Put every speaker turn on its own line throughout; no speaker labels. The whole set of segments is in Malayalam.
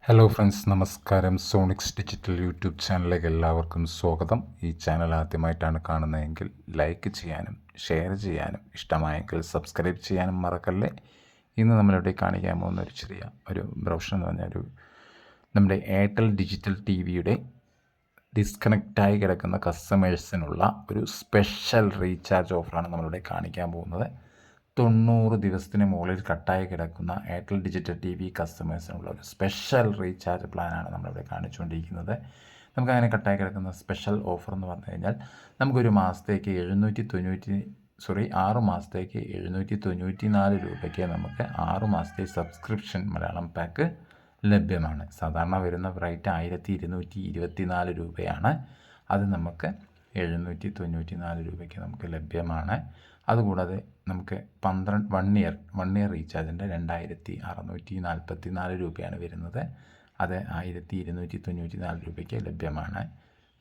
ഹലോ ഫ്രണ്ട്സ്, നമസ്കാരം. സോണിക്സ് ഡിജിറ്റൽ യൂട്യൂബ് ചാനലിലേക്ക് എല്ലാവർക്കും സ്വാഗതം. ഈ ചാനൽ ആദ്യമായിട്ടാണ് കാണുന്നതെങ്കിൽ ലൈക്ക് ചെയ്യാനും ഷെയർ ചെയ്യാനും ഇഷ്ടമായെങ്കിൽ സബ്സ്ക്രൈബ് ചെയ്യാനും മറക്കല്ലേ. ഇന്ന് നമ്മളിവിടെ കാണിക്കാൻ പോകുന്ന ഒരു ചെറിയ ബ്രൗഷർ എന്ന് പറഞ്ഞാൽ നമ്മുടെ എയർടെൽ ഡിജിറ്റൽ ടി വിയുടെ ഡിസ്കണക്റ്റായി കിടക്കുന്ന കസ്റ്റമേഴ്സിനുള്ള ഒരു സ്പെഷ്യൽ റീചാർജ് ഓഫറാണ് നമ്മളിവിടെ കാണിക്കാൻ പോകുന്നത്. 90 ദിവസത്തിന് മുകളിൽ കട്ടായി കിടക്കുന്ന എയർടെൽ ഡിജിറ്റൽ ടി വി കസ്റ്റമേഴ്സിനുള്ള ഒരു സ്പെഷ്യൽ റീചാർജ് പ്ലാനാണ് നമ്മളിവിടെ കാണിച്ചുകൊണ്ടിരിക്കുന്നത്. നമുക്കങ്ങനെ കട്ടായി കിടക്കുന്ന സ്പെഷ്യൽ ഓഫർ എന്ന് പറഞ്ഞു കഴിഞ്ഞാൽ നമുക്കൊരു മാസത്തേക്ക് 6 മാസത്തേക്ക് 794 രൂപയ്ക്ക് നമുക്ക് 6 മാസത്തെ സബ്സ്ക്രിപ്ഷൻ മലയാളം പാക്ക് ലഭ്യമാണ്. സാധാരണ വരുന്ന റേറ്റ് 1224 രൂപയാണ്. അത് നമുക്ക് 794 രൂപയ്ക്ക് നമുക്ക് ലഭ്യമാണ്. അതുകൂടാതെ നമുക്ക് 1 ഇയർ റീചാർജിൻ്റെ 2644 രൂപയാണ് വരുന്നത്. അത് 1294 രൂപയ്ക്ക് ലഭ്യമാണ്.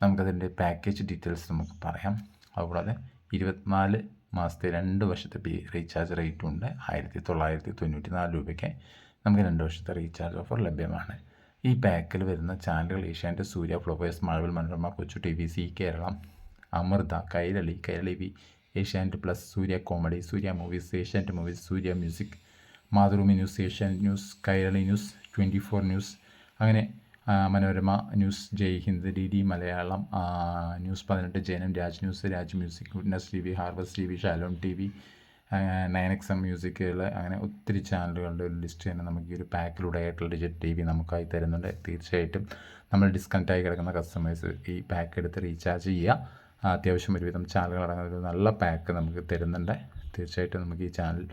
നമുക്കതിൻ്റെ പാക്കേജ് ഡീറ്റെയിൽസ് നമുക്ക് പറയാം. അതുകൂടാതെ 24 മാസത്തെ 2 വർഷത്തെ റീചാർജ് റേറ്റും ഉണ്ട്. 1994 രൂപയ്ക്ക് നമുക്ക് 2 വർഷത്തെ റീചാർജ് ഓഫർ ലഭ്യമാണ്. ഈ പാക്കിൽ വരുന്ന ചാനലുകൾ Asianet, Surya, Flowers, Mazhavil Manorama, Kochu T V, Zee Keralam, Amrita, Kairali വി, Asianet plus, Surya comedy, Surya movies, Asianet movies, Surya music, Mathrubhumi news, Asianet news, Kairali news, 24 news, അങ്ങനെ Manorama news, Jai Hind, DD Malayalam, news 18, Janam, Raj news, Raj music, Witness TV, Harvest TV, Shalom TV, 9XM മ്യൂസിക്കുകൾ, അങ്ങനെ ഒത്തിരി ചാനലുകളുടെ ഒരു ലിസ്റ്റ് തന്നെ നമുക്ക് ഈ ഒരു പാക്കിലൂടെ എയർടെൽ ഡിജിറ്റൽ TV നമുക്കായി തരുന്നുണ്ട്. തീർച്ചയായിട്ടും നമ്മൾ ഡിസ്കണക്റ്റായി കിടക്കുന്ന കസ്റ്റമേഴ്സ് ഈ പാക്ക് എടുത്ത് റീചാർജ് ചെയ്യുക. അത്യാവശ്യം ഒരുവിധം ചാനലുകൾ അടങ്ങുന്ന ഒരു നല്ല പാക്ക് നമുക്ക് തരുന്നുണ്ട്. തീർച്ചയായിട്ടും നമുക്ക് ഈ ചാനൽ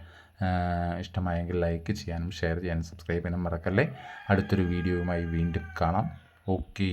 ഇഷ്ടമായെങ്കിൽ ലൈക്ക് ചെയ്യാനും ഷെയർ ചെയ്യാനും സബ്സ്ക്രൈബ് ചെയ്യാനും മറക്കല്ലേ. അടുത്തൊരു വീഡിയോയുമായി വീണ്ടും കാണാം. ഓക്കേ.